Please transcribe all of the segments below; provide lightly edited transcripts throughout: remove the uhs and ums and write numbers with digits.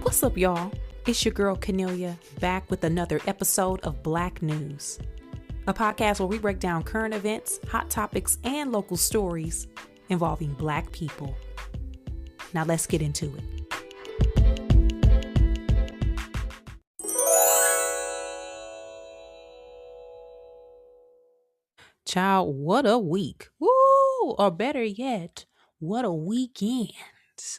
What's up, y'all? It's your girl Cornelia back with another episode of Black News, a podcast where we break down current events, hot topics, and local stories involving Black people. Now let's get into it. Child, what a week. Woo! Or better yet, what a weekend.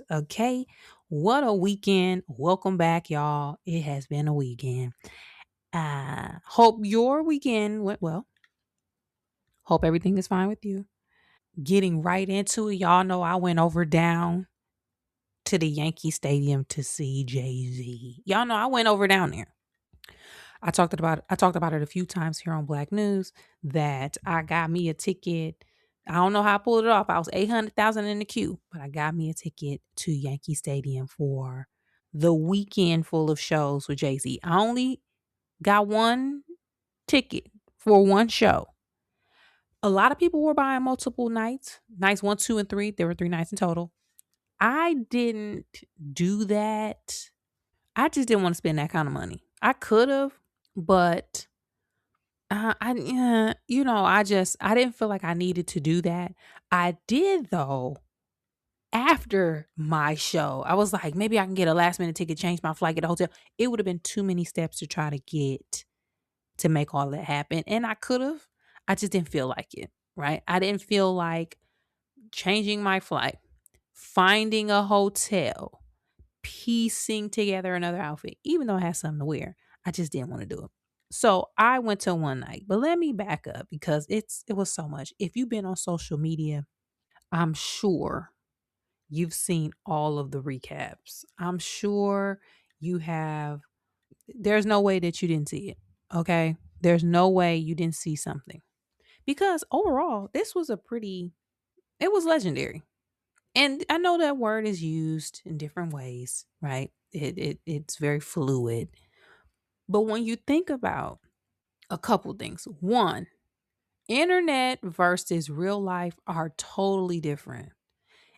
Okay? What a weekend. Welcome back, y'all. It has been a weekend. Hope your weekend went well. Hope everything is fine with you. Getting right into it, y'all know I went over down to the Yankee Stadium to see Jay-Z. Y'all know I went over down there. I talked about it a few times here on Black News that I got me a ticket. I don't know how I pulled it off. I was 800,000 in the queue, but I got me a ticket to Yankee Stadium for the weekend full of shows with Jay-Z. I only got one ticket for one show. A lot of people were buying multiple nights. Nights 1, 2, and 3. There were 3 nights in total. I didn't do that. I just didn't want to spend that kind of money. I could have, but I didn't feel like I needed to do that. I did though. After my show, I was like, maybe I can get a last minute ticket, change my flight, get a hotel. It would have been too many steps to try to get to make all that happen, and I could have. I just didn't feel like it. Right? I didn't feel like changing my flight, finding a hotel, piecing together another outfit, even though I had something to wear. I just didn't want to do it. So I went to one night. But let me back up because it was so much. If you've been on social media, I'm sure you've seen all of the recaps. I'm sure you have. There's no way that you didn't see it. Okay? There's no way you didn't see something. Because overall, this was it was legendary. And I know that word is used in different ways, right? It's very fluid. But when you think about a couple things, one, internet versus real life are totally different.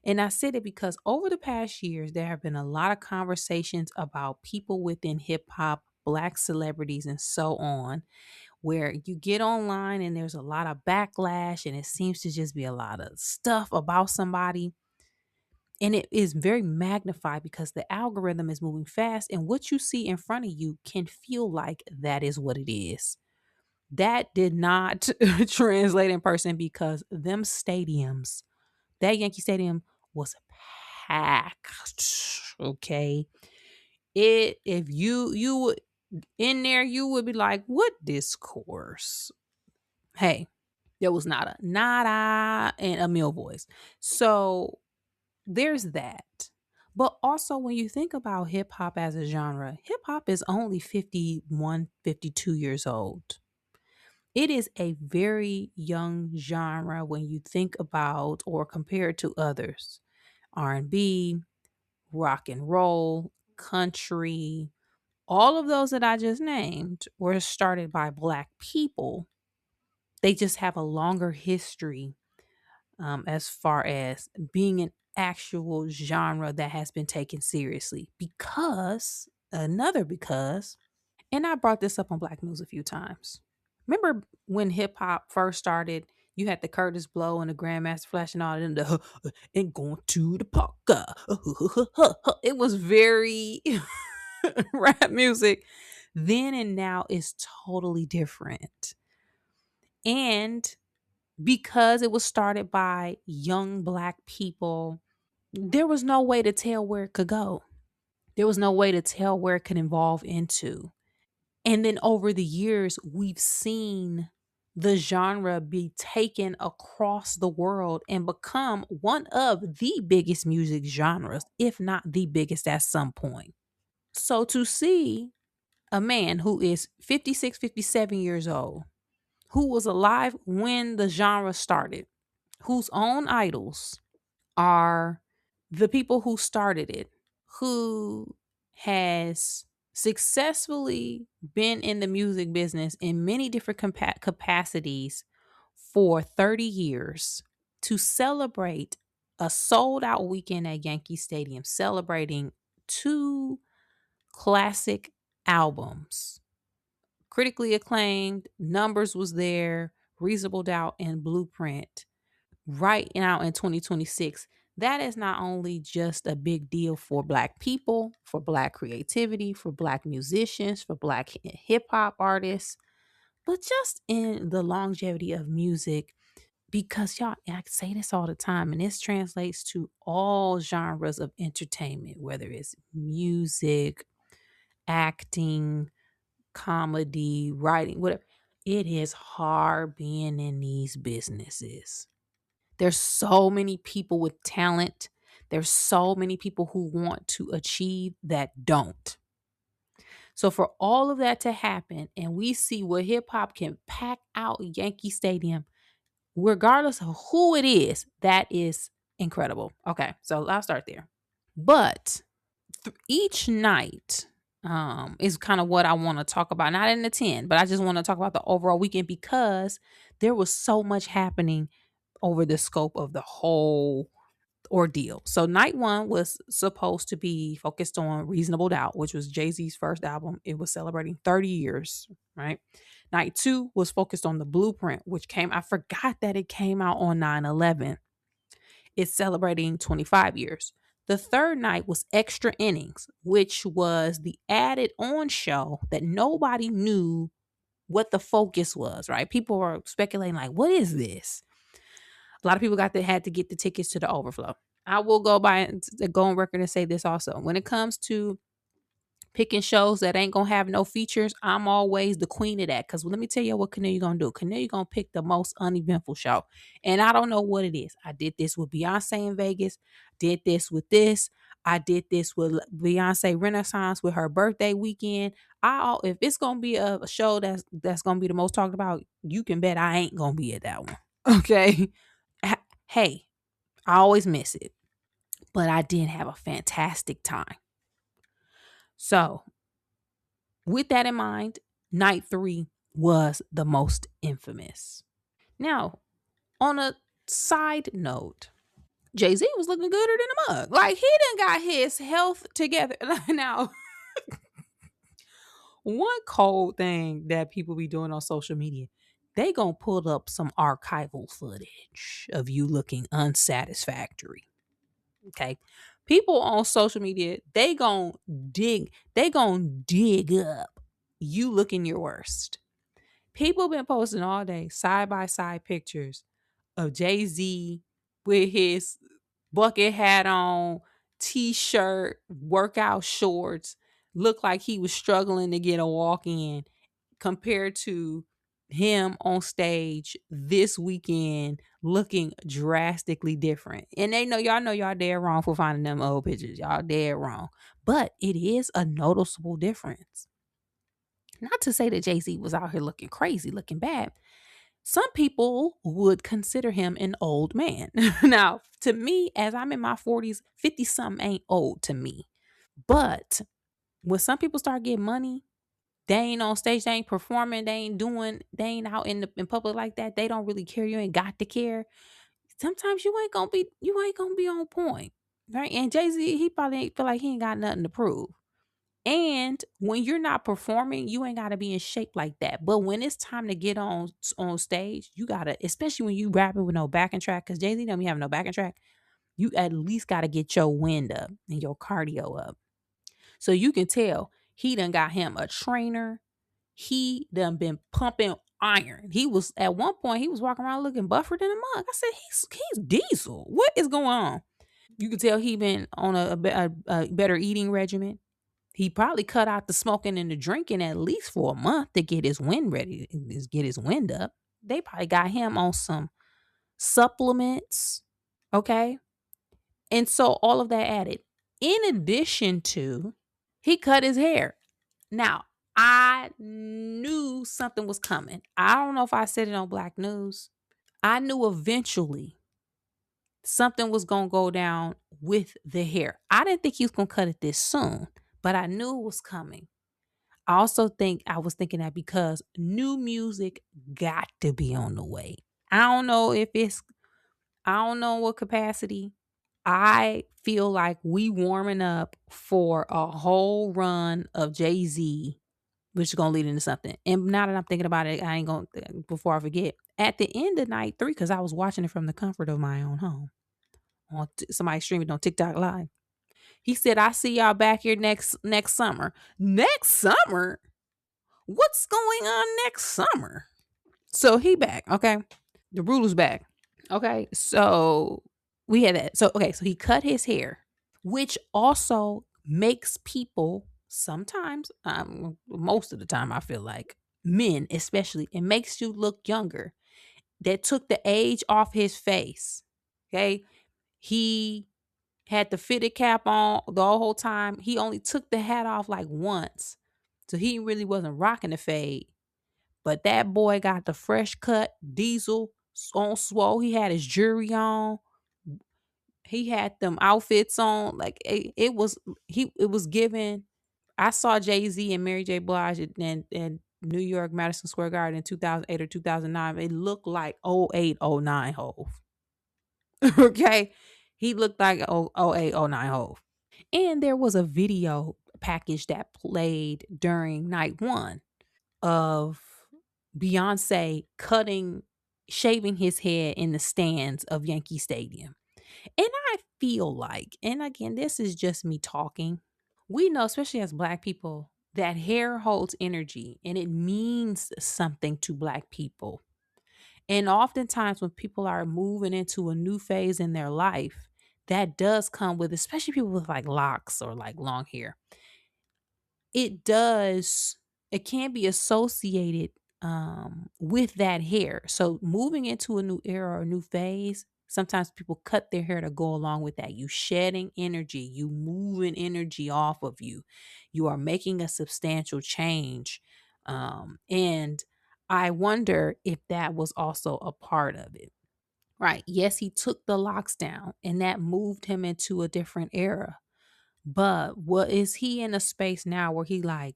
And I said it because over the past years, there have been a lot of conversations about people within hip hop, Black celebrities, and so on, where you get online and there's a lot of backlash and it seems to just be a lot of stuff about somebody. And it is very magnified because the algorithm is moving fast, and what you see in front of you can feel like that is what it is. That did not translate in person because them stadiums, that Yankee Stadium was packed. Okay. If you would in there, you would be like, what discourse? Hey, there was nada and a male voice. So there's that. But also, when you think about hip hop as a genre, hip hop is only 51, 52 years old. It is a very young genre when you think about or compare it to others. R&B, rock and roll, country, all of those that I just named were started by Black people. They just have a longer history as far as being an actual genre that has been taken seriously. Because, and I brought this up on Black News a few times. Remember when hip hop first started? You had the Curtis Blow and the Grandmaster Flash and all of them, and going to the park. It was very rap music. Then and now is totally different. And because it was started by young Black people, there was no way to tell where it could go. There was no way to tell where it could evolve into. And then over the years, we've seen the genre be taken across the world and become one of the biggest music genres, if not the biggest at some point. So to see a man who is 56, 57 years old, who was alive when the genre started, whose own idols are the people who started it, who has successfully been in the music business in many different capacities for 30 years, to celebrate a sold out weekend at Yankee Stadium, celebrating two classic albums, critically acclaimed, numbers was there, Reasonable Doubt and Blueprint right now in 2026. That is not only just a big deal for Black people, for Black creativity, for Black musicians, for Black hip hop artists, but just in the longevity of music. Because y'all, I say this all the time, and this translates to all genres of entertainment, whether it's music, acting, comedy, writing, whatever. It is hard being in these businesses. There's so many people with talent. There's so many people who want to achieve that don't. So for all of that to happen, and we see what hip hop can pack out Yankee Stadium, regardless of who it is, that is incredible. Okay, so I'll start there. But each night is kind of what I want to talk about. Not in the 10, but I just want to talk about the overall weekend because there was so much happening over the scope of the whole ordeal. So night one was supposed to be focused on Reasonable Doubt, which was Jay-Z's first album. It was celebrating 30 years, right? Night two was focused on The Blueprint, which I forgot that it came out on 9/11. It's celebrating 25 years. The third night was Extra Innings, which was the added on show that nobody knew what the focus was, right? People were speculating, like, what is this? A lot of people had to get the tickets to the overflow. I will go on record and say this also. When it comes to picking shows that ain't gonna have no features, I'm always the queen of that. Cause let me tell you what Cornelia gonna do. Cornelia gonna pick the most uneventful show. And I don't know what it is. I did this with Beyonce in Vegas, did this with this. I did this with Beyonce Renaissance with her birthday weekend. If it's gonna be a show that's gonna be the most talked about, you can bet I ain't gonna be at that one. Okay. Hey, I always miss it. But I did have a fantastic time. So with that in mind, night three was the most infamous. Now, on a side note, Jay-Z was looking gooder than a mug. Like, he done got his health together. Now, one cold thing that people be doing on social media, they gonna pull up some archival footage of you looking unsatisfactory. Okay. People on social media, they gon' dig up you looking your worst. People been posting all day side by side pictures of Jay-Z with his bucket hat on, t-shirt, workout shorts, looked like he was struggling to get a walk in, compared to him on stage this weekend looking drastically different. And know y'all dead wrong for finding them old pictures. Y'all dead wrong. But it is a noticeable difference. Not to say that Jay-Z was out here looking crazy, looking bad. Some people would consider him an old man. Now, to me, as I'm in my 40s, 50 something ain't old to me. But when some people start getting money, they ain't on stage, they ain't performing, they ain't out in public like that. They don't really care. You ain't got to care. Sometimes you ain't gonna be on point. Right. And Jay-Z, he probably ain't feel like he ain't got nothing to prove. And when you're not performing, you ain't gotta be in shape like that. But when it's time to get on stage, you gotta, especially when you rapping with no backing track, because Jay-Z don't be having no backing track, you at least gotta get your wind up and your cardio up. So you can tell he done got him a trainer. He done been pumping iron. He was at one point he was walking around looking buffer than a mug. I said he's diesel. What is going on? You can tell he been on a better eating regimen. He probably cut out the smoking and the drinking at least for a month to get his wind ready, get his wind up. They probably got him on some supplements. Okay. And so all of that added. In addition to, he cut his hair. Now, I knew something was coming. I don't know if I said it on Black News. I knew eventually something was going to go down with the hair. I didn't think he was going to cut it this soon, but I knew it was coming. I was thinking that because new music got to be on the way. I don't know what capacity, I feel like we warming up for a whole run of Jay-Z, which is gonna lead into something. And now that I'm thinking about it, I ain't gonna before I forget. At the end of night 3, because I was watching it from the comfort of my own home on somebody streaming on TikTok live. He said, "I see y'all back here next summer." Next summer? What's going on next summer? So he back, okay? The ruler's back. Okay. So we had that. So okay, so he cut his hair, which also makes people sometimes, most of the time, I feel like men especially, it makes you look younger. That took the age off his face. Okay. He had the fitted cap on the whole time. He only took the hat off like once. So he really wasn't rocking the fade. But that boy got the fresh cut diesel on swole. He had his jewelry on. He had them outfits on. Like it was it was given. I saw Jay-Z and Mary J. Blige in New York, Madison Square Garden in 2008 or 2009. It looked like 08, 09 Hove. Okay. He looked like 08, 09 Hove. And there was a video package that played during night 1 of Beyonce shaving his head in the stands of Yankee Stadium. And I feel like, and again, this is just me talking. We know, especially as Black people, that hair holds energy and it means something to Black people. And oftentimes, when people are moving into a new phase in their life, that does come with, especially people with like locks or like long hair, it does, it can be associated with that hair. So moving into a new era or a new phase, sometimes people cut their hair to go along with that. You shedding energy, you moving energy off of you. You are making a substantial change. And I wonder if that was also a part of it. Right. Yes, he took the locks down and that moved him into a different era. But what is he in a space now where he like,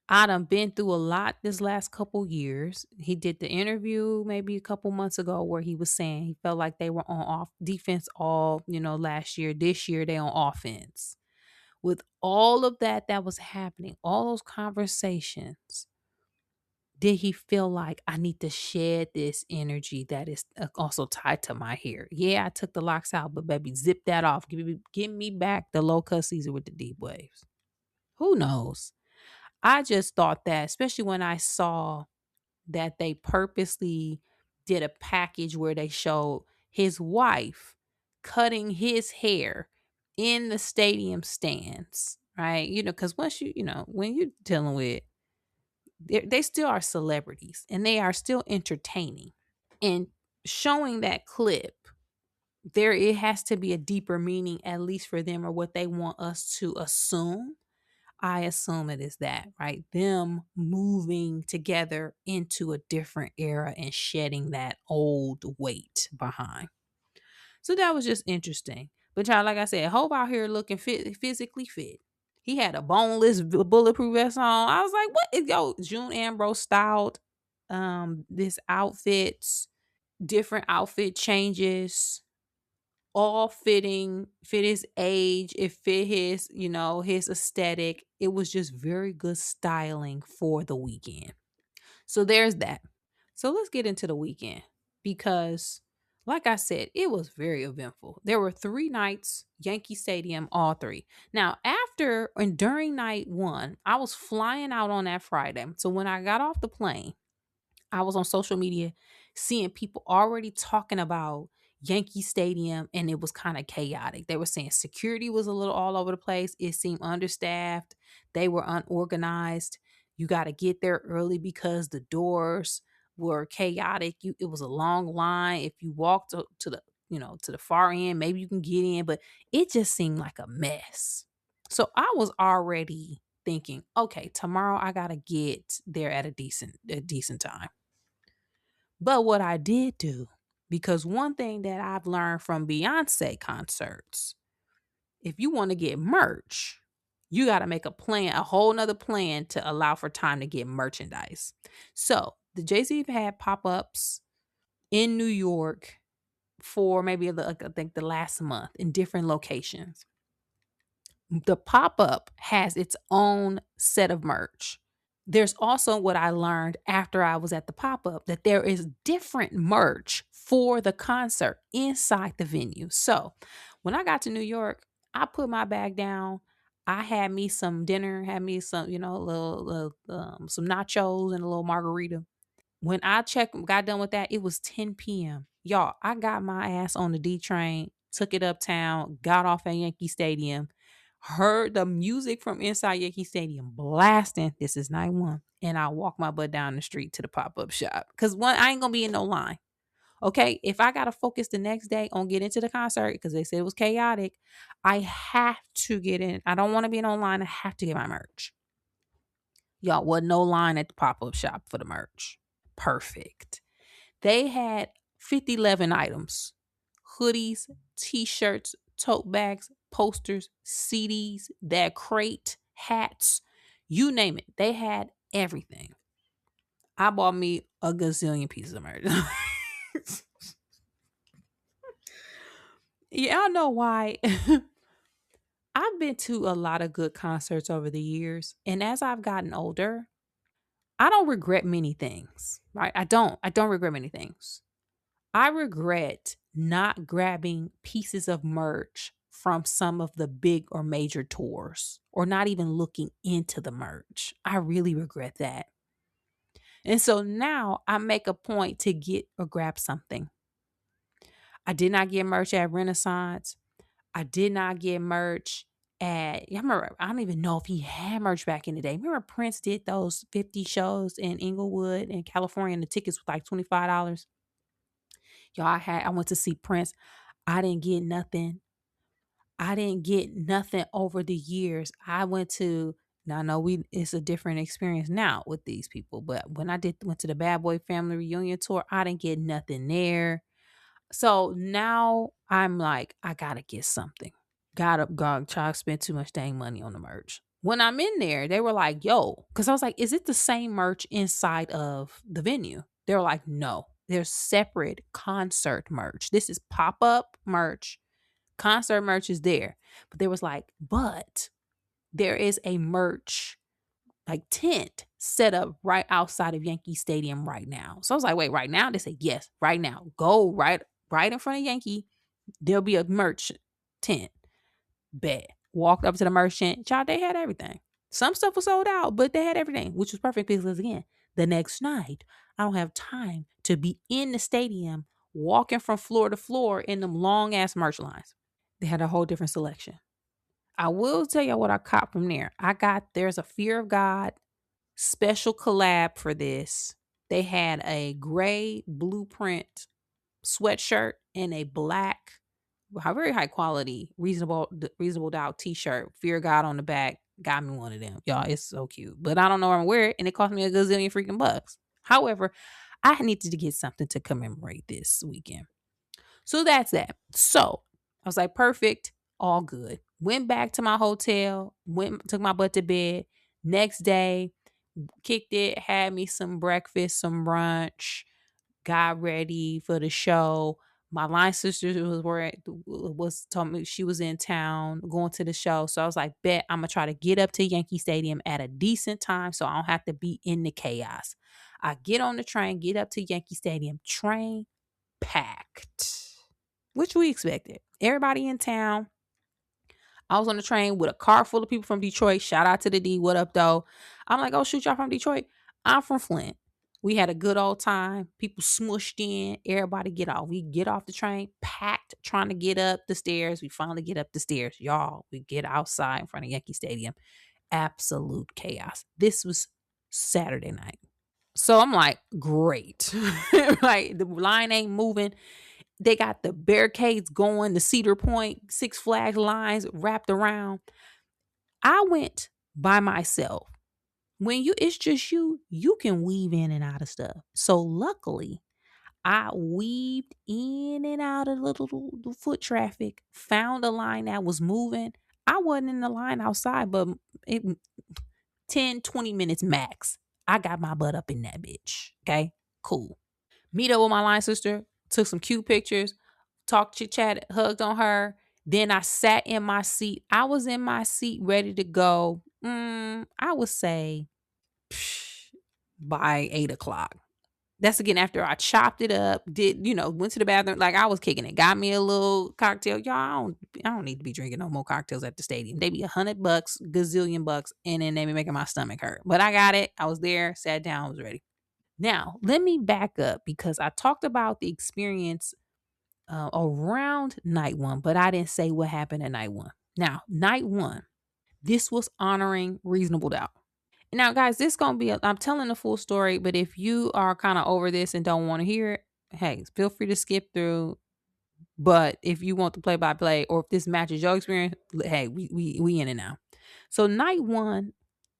I done been through a lot this last couple years. He did the interview maybe a couple months ago where he was saying he felt like they were on off defense all, last year. This year they on offense. With all of that was happening, all those conversations, did he feel like I need to shed this energy that is also tied to my hair? Yeah, I took the locks out, but baby, zip that off. Give me back the low cut Caesar with the deep waves. Who knows? I just thought that, especially when I saw that they purposely did a package where they showed his wife cutting his hair in the stadium stands, right? Because once when you're dealing with, they still are celebrities and they are still entertaining. And showing that clip, it has to be a deeper meaning, at least for them, or what they want us to assume. I assume it is that, right? Them moving together into a different era and shedding that old weight behind. So that was just interesting. But y'all, like I said, Hope out here looking physically fit. He had a boneless bulletproof vest on. I was like, what is June Ambrose styled this outfits, different outfit changes, all fit his age, it fit his, his aesthetic. It was just very good styling for the weekend. So there's that. So let's get into the weekend because, like I said, it was very eventful. There were 3 nights, Yankee Stadium, all 3. Now, after and during night 1, I was flying out on that Friday. So when I got off the plane, I was on social media seeing people already talking about Yankee Stadium, and it was kind of chaotic. They were saying security was a little all over the place. It seemed understaffed. They were unorganized. You got to get there early because the doors were chaotic. It was a long line. If you walked to the to the far end, maybe you can get in, but it just seemed like a mess. So I was already thinking, okay, tomorrow I got to get there at a decent time. But what I did do, because one thing that I've learned from Beyonce concerts, if you want to get merch, you got to make a plan, a whole nother plan to allow for time to get merchandise. So the Jay-Z had pop-ups in New York for maybe like, I think the last month in different locations. The pop-up has its own set of merch. There's also what I learned after I was at the pop-up, that there is different merch for the concert inside the venue. So, when I got to New York, I put my bag down. I had me some dinner, had me some, some nachos and a little margarita. When I got done with that, it was 10 p.m. Y'all, I got my ass on the D train, took it uptown, got off at Yankee Stadium, heard the music from inside Yankee Stadium blasting. This is night one. And I walked my butt down the street to the pop-up shop. Cause one, I ain't gonna be in no line. Okay. If I gotta focus the next day on getting to the concert, because they said it was chaotic, I have to get in. I don't want to be in no line. I have to get my merch. Y'all, wasn't no line at the pop-up shop for the merch. Perfect. They had 5011 items: hoodies, t-shirts, tote bags, posters, CDs, that crate, hats, you name it. They had everything. I bought me a gazillion pieces of merch. Yeah, I know why. I've been to a lot of good concerts over the years, and as I've gotten older, I don't regret many things, right? I don't regret many things. I regret not grabbing pieces of merch from some of the big or major tours, or not even looking into the merch. I really regret that. And so now I make a point to get or grab something. I did not get merch at Renaissance. I did not get merch at, yeah, I remember, I don't even know if he had merch back in the day. Remember Prince did those 50 shows in Inglewood in California, and the tickets were like $25. Y'all, I went to see Prince. I didn't get nothing. I didn't get nothing over the years. I went to, now I know it's a different experience now with these people, but when went to the Bad Boy Family reunion tour, I didn't get nothing there. So now I'm like, I gotta get something. God, try to spend too much dang money on the merch. When I'm in there, they were like, yo, because I was like, is it the same merch inside of the venue? They were like, no, there's separate concert merch. This is pop-up merch. Concert merch is there. But there was like, but there is a merch like tent set up right outside of Yankee Stadium right now. So I was like, wait, right now? They said, yes, right now. Go right in front of Yankee. There'll be a merch tent. Bet. Walked up to the merchant. Child, they had everything. Some stuff was sold out, but they had everything, which was perfect because, again, the next night, I don't have time to be in the stadium walking from floor to floor in them long ass merch lines. They had a whole different selection. I will tell you what I caught from there. There's a Fear of God special collab for this. They had a gray Blueprint sweatshirt and a black, very high quality, reasonable doubt t-shirt. Fear God on the back. Got me one of them. Y'all, it's so cute. But I don't know where I'm wear it, and it cost me a gazillion freaking bucks. However, I needed to get something to commemorate this weekend. So that's that. So I was like, perfect, all good. Went back to my hotel, took my butt to bed. Next day, kicked it, had me some breakfast, some brunch, got ready for the show. My line sister was told me she was in town going to the show. So I was like, bet I'm gonna try to get up to Yankee Stadium at a decent time so I don't have to be in the chaos. I get on the train, get up to Yankee Stadium, train packed, which we expected. Everybody in town. I was on the train with a car full of people from Detroit. Shout out to the D. What up, though? I'm like, oh, shoot, y'all from Detroit? I'm from Flint. We had a good old time. People smushed in. Everybody get off. We get off the train, packed, trying to get up the stairs. We finally get up the stairs. Y'all, we get outside in front of Yankee Stadium. Absolute chaos. This was Saturday night. So I'm like, great. Like, the line ain't moving. They got the barricades going, the Cedar Point, Six Flags lines wrapped around. I went by myself. When it's just you can weave in and out of stuff. So luckily, I weaved in and out of the foot traffic, found a line that was moving. I wasn't in the line outside, but it 10, 20 minutes max. I got my butt up in that bitch. Okay, cool. Meet up with my line sister, took some cute pictures. talked, chit chat, hugged on her. Then I sat in my seat. I was in my seat ready to go. I would say by 8 o'clock. That's again after I chopped it up, went to the bathroom. Like I was kicking it. Got me a little cocktail. Y'all, I don't need to be drinking no more cocktails at the stadium. They be $100, gazillion bucks, and then they be making my stomach hurt. But I got it. I was there, sat down, was ready. Now, let me back up because I talked about the experience around night one, but I didn't say what happened at night one. Now, night one, this was honoring Reasonable Doubt. Now, guys, this gonna be I'm telling the full story, but if you are kind of over this and don't want to hear it, hey, feel free to skip through. But if you want the play by play, or if this matches your experience, hey, we in it now. So night one,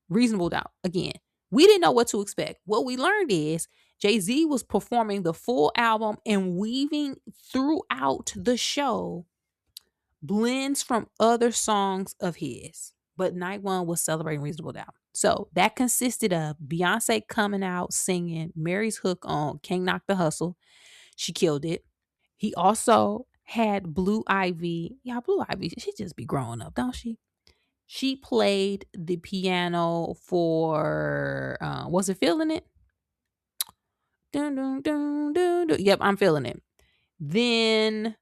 Reasonable Doubt. Again, we didn't know what to expect. What we learned is Jay-Z was performing the full album and weaving throughout the show blends from other songs of his. But night one was celebrating Reasonable Doubt. So that consisted of Beyonce coming out singing Mary's Hook on King Knock the Hustle. She killed it. He also had Blue Ivy. Yeah, Blue Ivy, she just be growing up, don't she? She played the piano for was it Feeling It? Dun, dun, dun, dun, dun. Yep, I'm feeling it. Then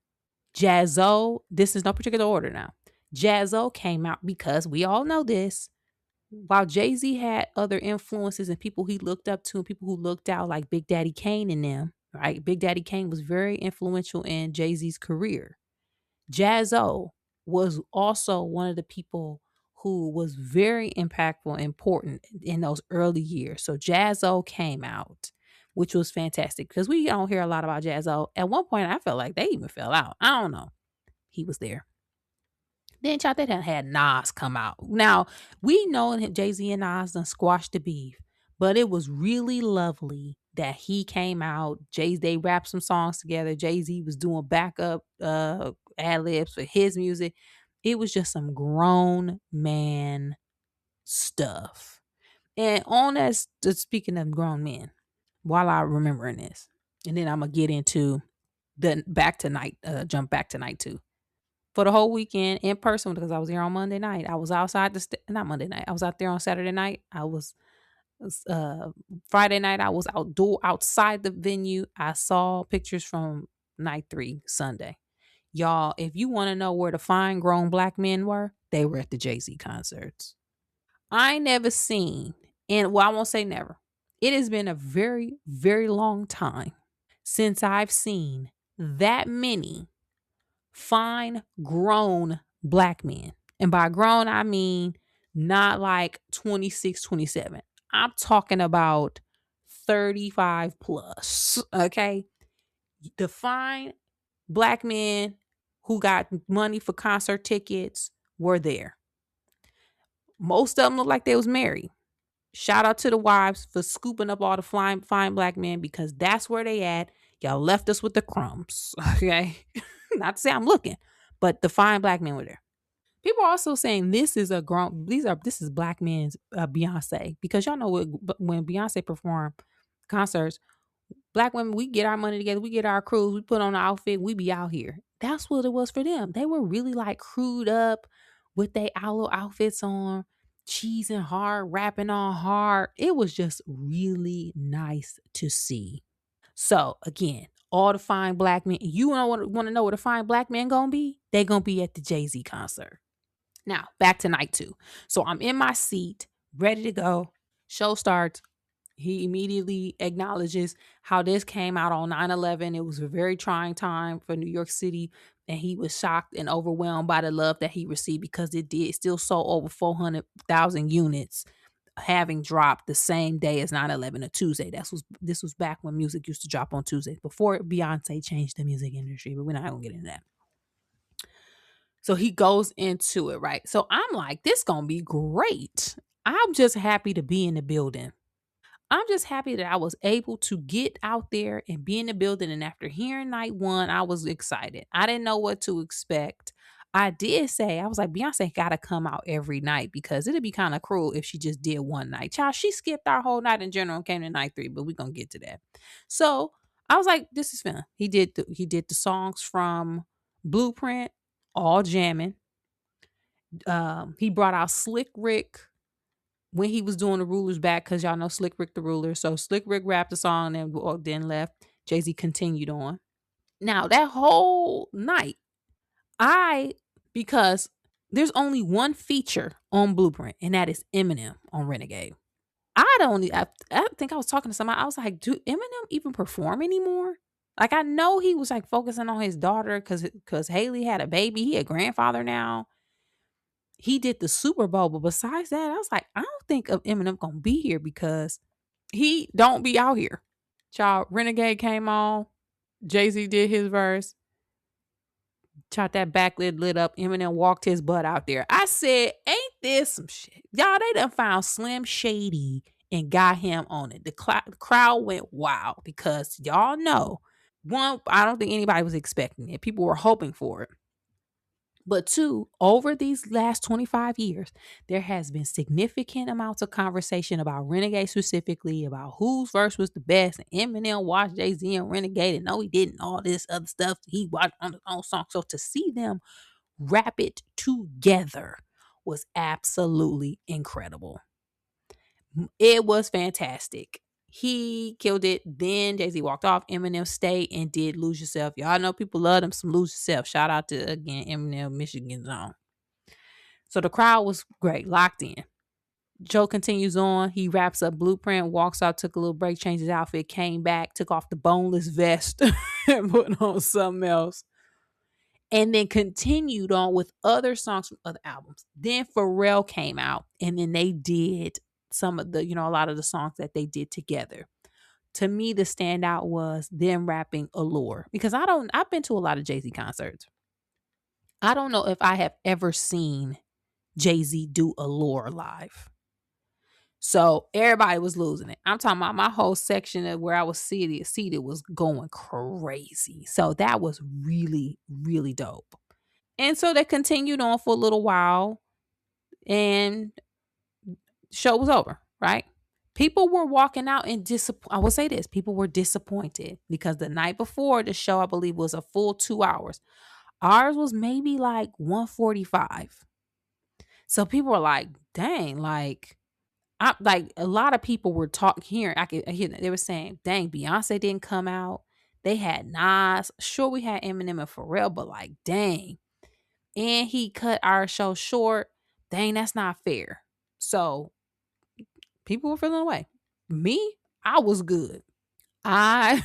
Jaz-O, this is no particular order now. Jaz-O came out because we all know this. While Jay-Z had other influences and people he looked up to and people who looked out like Big Daddy Kane and them, right? Big Daddy Kane was very influential in Jay-Z's career. Jaz-O was also one of the people who was very impactful and important in those early years. So Jaz-O came out, which was fantastic because we don't hear a lot about Jaz-O. At one point, I felt like they even fell out. I don't know. He was there. Then y'all, they done had Nas come out. Now, we know that Jay-Z and Nas done squashed the beef, but it was really lovely that he came out. They rapped some songs together. Jay-Z was doing backup ad-libs for his music. It was just some grown man stuff. And on that, speaking of grown men, while I'm remembering this, and then I'm going to get into the jump back to night two for the whole weekend in person because I was here on Monday night. I was outside not Monday night. I was out there on Saturday night. I was Friday night. I was outside the venue. I saw pictures from night 3 Sunday. Y'all, if you want to know where the fine grown black men were, they were at the Jay-Z concerts. I ain't never seen, and well, I won't say never. It has been a very, very long time since I've seen that many fine grown black men. And by grown, I mean not like 26, 27. I'm talking about 35 plus. Okay. The fine black men who got money for concert tickets were there. Most of them look like they was married. Shout out to the wives for scooping up all the fine black men because that's where they at. Y'all left us with the crumbs. Okay. Not to say I'm looking, but the fine black men were there. People are also saying this is black men's Beyonce because y'all know when Beyonce performed concerts, black women, we get our money together, we get our crews, we put on an outfit, we be out here. That's what it was for them. They were really like crewed up with their little outfits on, cheesing hard, rapping on hard. It was just really nice to see. So again, all the fine black men, you want to know where the fine black men gonna be? They gonna be at the Jay-Z concert. Now, back to night 2. So I'm in my seat, ready to go. Show starts. He immediately acknowledges how this came out on 9/11. It was a very trying time for New York City, and he was shocked and overwhelmed by the love that he received because it did still sold over 400,000 units, having dropped the same day as 9/11, a Tuesday. This was back when music used to drop on Tuesdays, before Beyonce changed the music industry, but we're not going to get into that. So he goes into it, right? So I'm like, this going to be great. I'm just happy to be in the building. I'm just happy that I was able to get out there and be in the building. And after hearing night 1, I was excited. I didn't know what to expect. I did say, I was like, Beyonce got to come out every night because it'd be kind of cruel if she just did one night. Child, she skipped our whole night in general and came to night 3, but we're going to get to that. So I was like, this is fun. He did the songs from Blueprint, all jamming. He brought out Slick Rick when he was doing the Rulers back, because y'all know Slick Rick the Ruler. So Slick Rick rapped the song and then left. Jay-Z continued on. Now that whole night, I because there's only one feature on Blueprint, and that is Eminem on Renegade. I think I was talking to somebody. I was like, do Eminem even perform anymore? Like, I know he was like focusing on his daughter because Haley had a baby. He a grandfather now. He did the Super Bowl, but besides that, I was like, I don't think of Eminem gonna be here because he don't be out here. Child, Renegade came on. Jay-Z did his verse. Shot that backlit lit up. Eminem walked his butt out there. I said, ain't this some shit? Y'all, they done found Slim Shady and got him on it. The crowd went wild because y'all know, one, I don't think anybody was expecting it. People were hoping for it. But two, over these last 25 years, there has been significant amounts of conversation about Renegade specifically, about whose verse was the best. And Eminem watched Jay-Z and Renegade and no, he didn't. All this other stuff he watched on his own song. So to see them rap it together was absolutely incredible. It was fantastic. He killed it. Then Jay-Z walked off. Eminem stayed and did Lose Yourself. Y'all know people love them some Lose Yourself. Shout out to, again, Eminem, Michigan's own. So the crowd was great, locked in. Joe continues on. He wraps up Blueprint, walks out, took a little break, changed his outfit, came back, took off the boneless vest and put on something else. And then continued on with other songs from other albums. Then Pharrell came out and then they did some of the, a lot of the songs that they did together. To me, the standout was them rapping Allure, because I've been to a lot of Jay-Z concerts. I don't know if I have ever seen Jay-Z do Allure live. So everybody was losing it. I'm talking about my whole section of where I was seated was going crazy. So that was really, really dope. And so they continued on for a little while and show was over, right? People were walking out and I will say this, people were disappointed because the night before the show, I believe, was a full 2 hours. Ours was maybe like 145. So people were like, dang, like a lot of people were talking here. I hear they were saying, dang, Beyonce didn't come out. They had Nas. Sure, we had Eminem and Pharrell, but like, dang. And he cut our show short. Dang, that's not fair. So people were feeling away. Me, I was good. I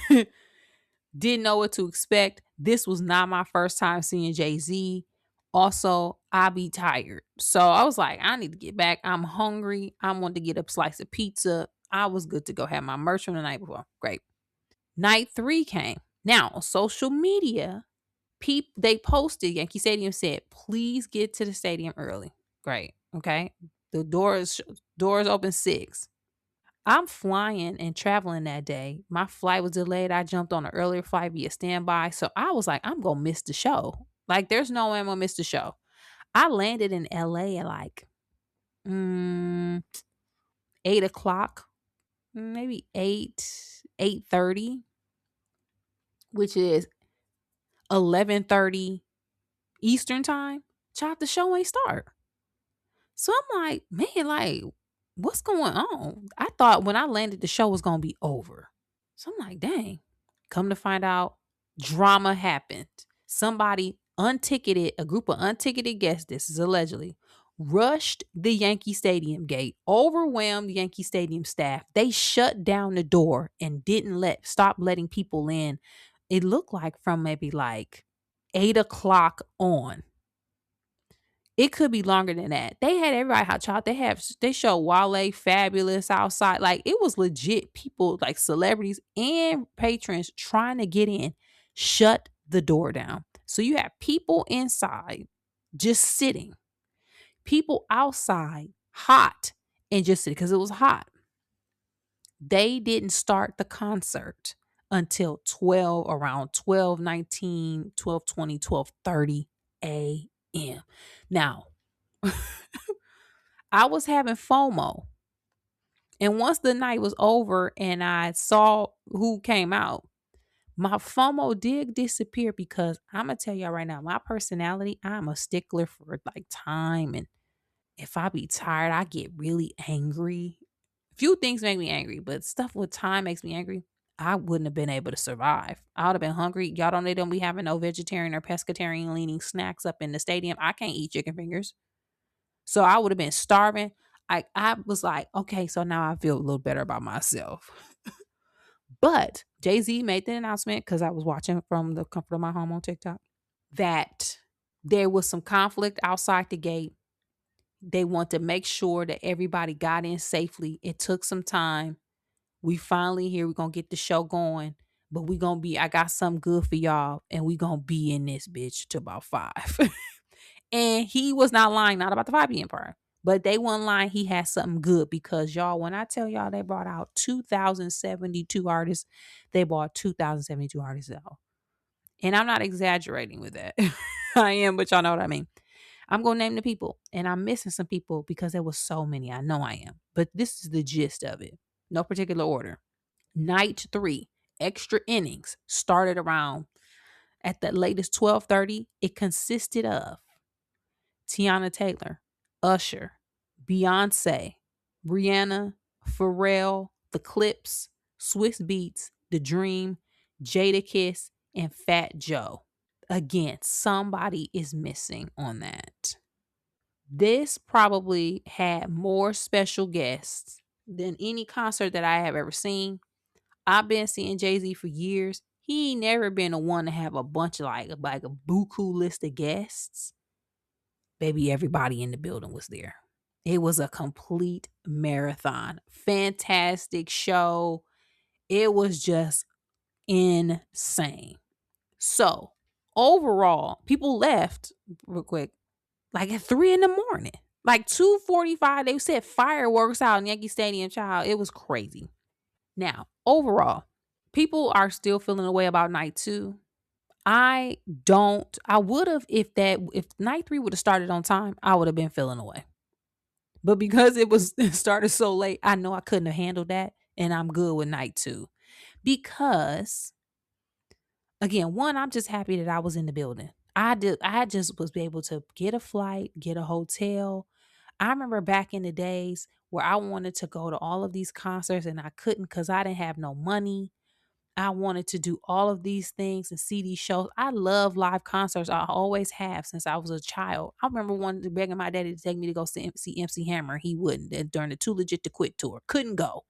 didn't know what to expect. This was not my first time seeing Jay-Z. Also, I be tired. So I was like, I need to get back. I'm hungry. I want to get a slice of pizza. I was good to go have my merch from the night before. Great. Night 3 came. Now, on social media, they posted, Yankee Stadium said, please get to the stadium early. Great. Okay. The doors open 6. I'm flying and traveling that day. My flight was delayed. I jumped on an earlier flight via standby. So I was like, I'm going to miss the show. Like, there's no way I'm going to miss the show. I landed in LA at like 8 o'clock, maybe 8:30, which is 11:30 Eastern time. Child, the show ain't start. So I'm like, man, like, what's going on? I thought when I landed, the show was going to be over. So I'm like, dang. Come to find out, drama happened. Somebody unticketed, a group of unticketed guests, this is allegedly, rushed the Yankee Stadium gate, overwhelmed Yankee Stadium staff. They shut down the door and stop letting people in. It looked like from maybe like 8 o'clock on. It could be longer than that. They had everybody hot child. They show Wale Fabulous outside. Like, it was legit people, like celebrities and patrons trying to get in. Shut the door down. So you have people inside just sitting. People outside hot and just sitting because it was hot. They didn't start the concert until around 12:19, 12:20, 12:30 a.m. Now, I was having FOMO. And once the night was over and I saw who came out, My FOMO did disappear because I'm gonna tell y'all right now, my personality, I'm a stickler for like time. And if I be tired, I get really angry. Few things make me angry, but stuff with time makes me angry. I wouldn't have been able to survive. I would have been hungry. Y'all don't, they don't be having no vegetarian or pescatarian leaning snacks up in the stadium. I can't eat chicken fingers. So I would have been starving. I was like, okay, so now I feel a little better about myself. But Jay-Z made the announcement because I was watching from the comfort of my home on TikTok that there was some conflict outside the gate. They want to make sure that everybody got in safely. It took some time. We finally here. We're gonna get the show going. But we gonna be, I got something good for y'all. And we gonna be in this bitch till about 5. And he was not lying, not about the 5 p.m. part. But they weren't lying. He had something good because y'all, when I tell y'all they brought out 2,072 artists, they brought 2,072 artists out. And I'm not exaggerating with that. I am, but y'all know what I mean. I'm gonna name the people, and I'm missing some people because there was so many. I know I am, but this is the gist of it. No particular order. Night 3, extra innings, started around at the latest 12:30. It consisted of Tiana Taylor, Usher, Beyonce, Rihanna, Pharrell, The Clips, Swiss Beats, The Dream, Jadakiss, and Fat Joe. Again, somebody is missing on that. This probably had more special guests than any concert that I have ever seen. I've been seeing Jay-Z for years. He ain't never been the one to have a bunch of like a buku list of guests. Baby, everybody in the building was there. It was a complete marathon. Fantastic show. It was just insane. So, overall, people left real quick like at 3 in the morning. Like 2:45, they said fireworks out in Yankee Stadium, child. It was crazy. Now, overall, people are still feeling the way about night 2. I don't. I would have if night 3 would have started on time, I would have been feeling away. But because it was it started so late, I know I couldn't have handled that, and I'm good with night 2. Because again, one, I'm just happy that I was in the building. I just was able to get a flight, get a hotel. I remember back in the days where I wanted to go to all of these concerts and I couldn't because I didn't have no money. I wanted to do all of these things and see these shows. I love live concerts. I always have since I was a child. I remember wanting begging my daddy to take me to go see MC Hammer. He wouldn't during the Too Legit to Quit tour. Couldn't go.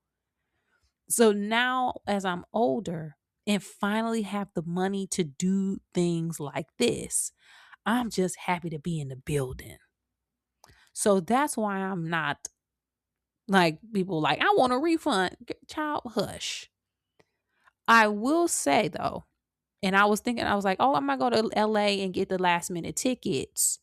So now, as I'm older and finally have the money to do things like this, I'm just happy to be in the building. So that's why I'm not like people like, I want a refund. Child, hush. I will say though, and I was thinking, I was like, oh, I might go to LA and get the last minute tickets.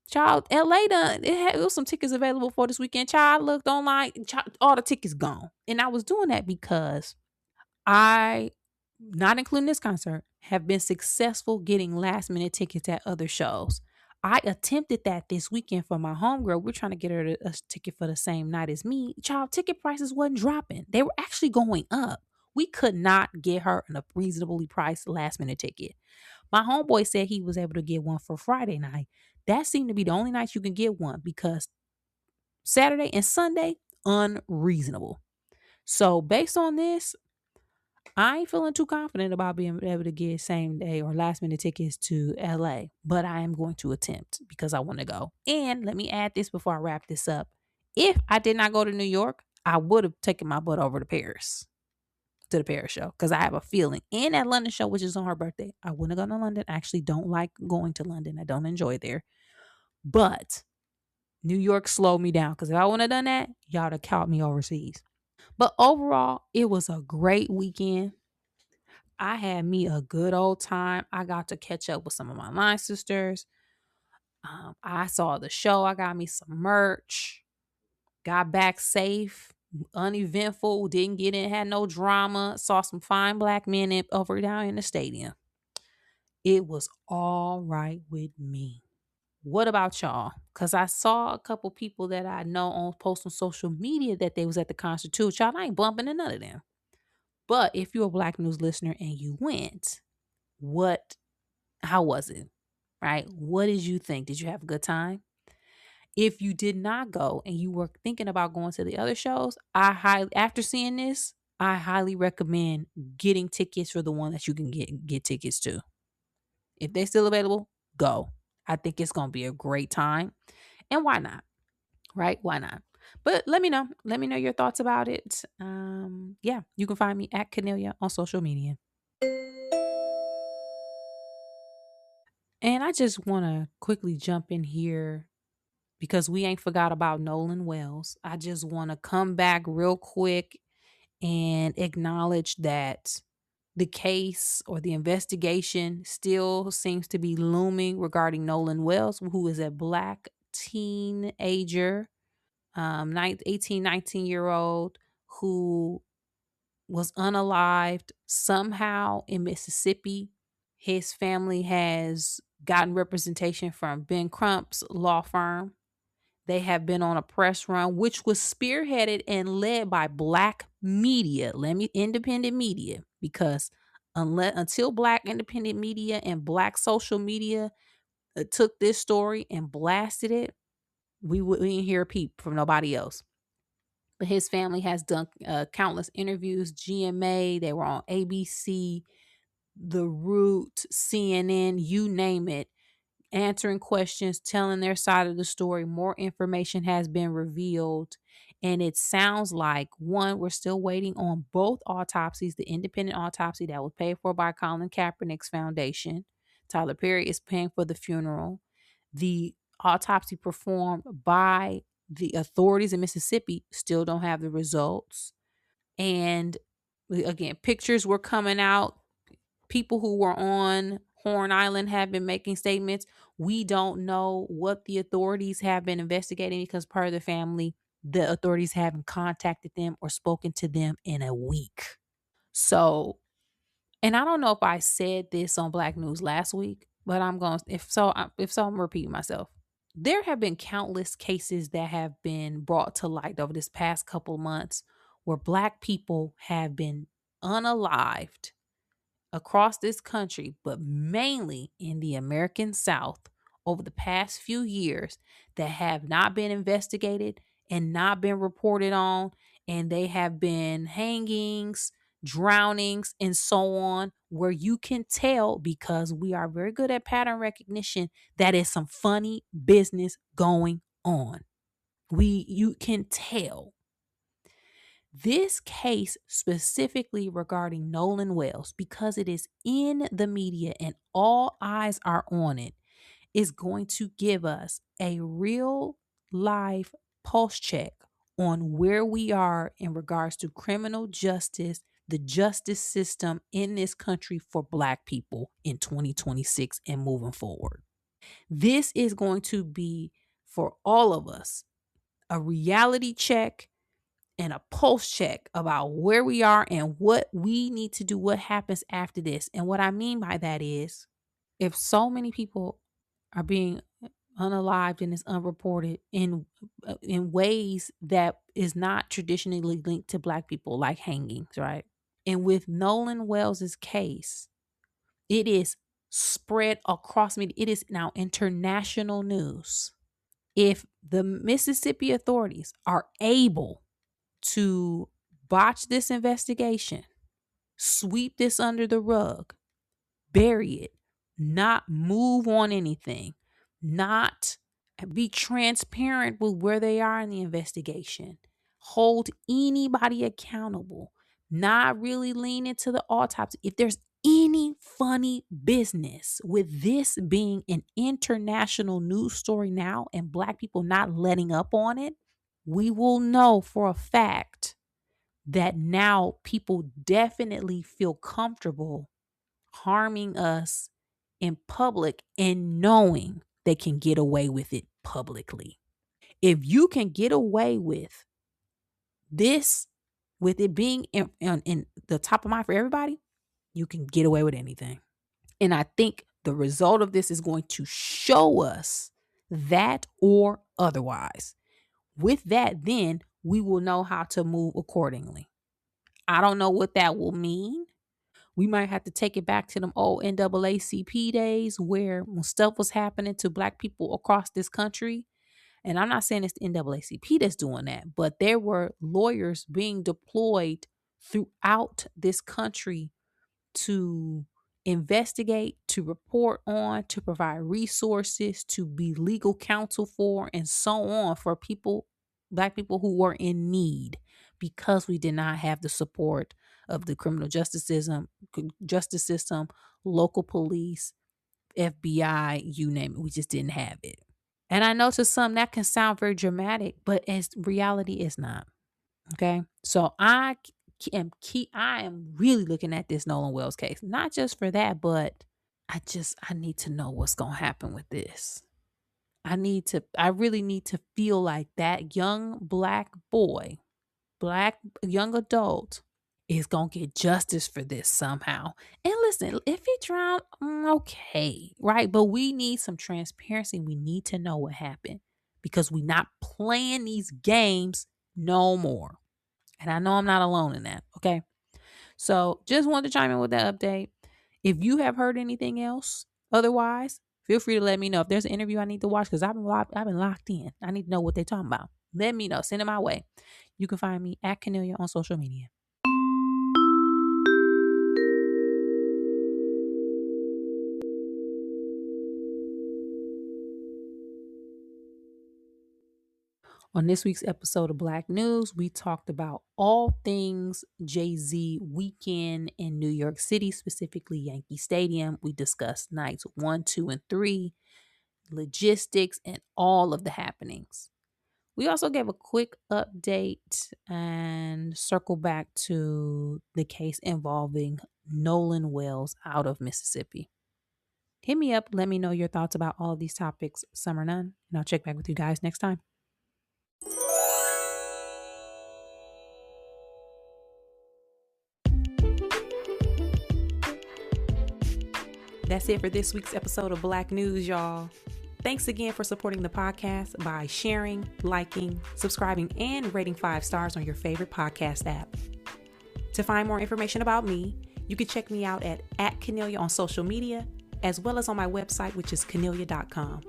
Child, LA done, it was some tickets available for this weekend. Child, I looked online, child, all the tickets gone. And I was doing that because I, not including this concert, have been successful getting last minute tickets at other shows. I attempted that this weekend for my homegirl. We're trying to get her a ticket for the same night as me. Child, ticket prices wasn't dropping. They were actually going up. We could not get her a reasonably priced last minute ticket. My homeboy said he was able to get one for Friday night. That seemed to be the only night you can get one because Saturday and Sunday, unreasonable. So based on this, I ain't feeling too confident about being able to get same day or last minute tickets to LA, but I am going to attempt because I want to go. And let me add this before I wrap this up. If I did not go to New York, I would have taken my butt over to Paris, to the Paris show, because I have a feeling. And that London show, which is on her birthday, I wouldn't have gone to London. I actually don't like going to London. I don't enjoy there. But New York slowed me down because if I wouldn't have done that, y'all would have caught me overseas. But overall, it was a great weekend. I had me a good old time. I got to catch up with some of my line sisters. I saw the show. I got me some merch. Got back safe, uneventful. Didn't get in, had no drama. Saw some fine black men over down in the stadium. It was all right with me. What about y'all? Because I saw a couple people that I know on post on social media that they was at the concert too. Y'all, I ain't bumping into none of them. But if you're a Black News listener and you went, what how was it? Right? What did you think? Did you have a good time? If you did not go and you were thinking about going to the other shows, after seeing this, I highly recommend getting tickets for the one that you can get tickets to. If they're still available, go. I think it's going to be a great time. And why not? Right? Why not? But let me know. Let me know your thoughts about it. Yeah, you can find me at Cornelia on social media. And I just want to quickly jump in here because we ain't forgot about Nolan Wells. I just want to come back real quick and acknowledge that the case or the investigation still seems to be looming regarding Nolan Wells, who is a Black teenager, 18, 19-year-old who was unalived somehow in Mississippi. His family has gotten representation from Ben Crump's law firm. They have been on a press run, which was spearheaded and led by Black media. Independent media, because until Black independent media and Black social media took this story and blasted it, we didn't hear a peep from nobody else. But his family has done countless interviews. GMA, they were on ABC, The Root, CNN, you name it, answering questions, telling their side of the story. More information has been revealed. And it sounds like, one, we're still waiting on both autopsies, the independent autopsy that was paid for by Colin Kaepernick's foundation. Tyler Perry is paying for the funeral. The autopsy performed by the authorities in Mississippi still don't have the results. And again, pictures were coming out. People who were on Horn Island have been making statements. We don't know what the authorities have been investigating because, per the family, the authorities haven't contacted them or spoken to them in a week. So, and I don't know if I said this on Black News last week, but I'm going to, if so, I'm repeating myself. There have been countless cases that have been brought to light over this past couple months where Black people have been unalived across this country, but mainly in the American South over the past few years that have not been investigated and not been reported on. And they have been hangings, drownings, and so on, where you can tell, because we are very good at pattern recognition, that is some funny business going on. You can tell. This case specifically regarding Nolan Wells, because it is in the media and all eyes are on it, is going to give us a real live pulse check on where we are in regards to criminal justice, the justice system in this country for Black people in 2026 and moving forward. This is going to be, for all of us, a reality check and a pulse check about where we are and what we need to do, what happens after this. And what I mean by that is, if so many people are being unalived and is unreported in ways that is not traditionally linked to Black people, like hangings, right? And with Nolan Wells's case, it is spread across media. It is now international news. If the Mississippi authorities are able to botch this investigation, sweep this under the rug, bury it, not move on anything, not be transparent with where they are in the investigation, hold anybody accountable, not really lean into the autopsy. If there's any funny business with this being an international news story now and Black people not letting up on it, we will know for a fact that now people definitely feel comfortable harming us in public and knowing they can get away with it publicly. If you can get away with this, with it being in the top of mind for everybody, you can get away with anything. And I think the result of this is going to show us that or otherwise. With that, then we will know how to move accordingly. I don't know what that will mean. We might have to take it back to them old NAACP days where when stuff was happening to Black people across this country. And I'm not saying it's the NAACP that's doing that, but there were lawyers being deployed throughout this country to investigate, to report on, to provide resources, to be legal counsel for, and so on for people, Black people who were in need because we did not have the support of the criminal justice system, local police, FBI, you name it. We just didn't have it. And I know to some that can sound very dramatic, but as reality is not. Okay. So I am really looking at this Nolan Wells case, not just for that, but I need to know what's going to happen with this. I really need to feel like that young Black boy, Black young adult is going to get justice for this somehow. And listen, if he drowned, okay, right? But we need some transparency. We need to know what happened because we're not playing these games no more. And I know I'm not alone in that. Okay. So just wanted to chime in with that update. If you have heard anything else otherwise, feel free to let me know. If there's an interview I need to watch because I've been locked in. I need to know what they're talking about. Let me know. Send it my way. You can find me at Cornelia on social media. On this week's episode of Black News, we talked about all things Jay-Z weekend in New York City, specifically Yankee Stadium. We discussed nights 1, 2, and 3, logistics, and all of the happenings. We also gave a quick update and circle back to the case involving Nolan Wells out of Mississippi. Hit me up. Let me know your thoughts about all of these topics, some or none, and I'll check back with you guys next time. That's it for this week's episode of Black News, y'all. Thanks again for supporting the podcast by sharing, liking, subscribing, and rating 5 stars on your favorite podcast app. To find more information about me, you can check me out at Cornelia on social media, as well as on my website, which is cornelia.com.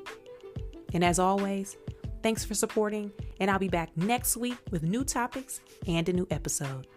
And as always, thanks for supporting, and I'll be back next week with new topics and a new episode.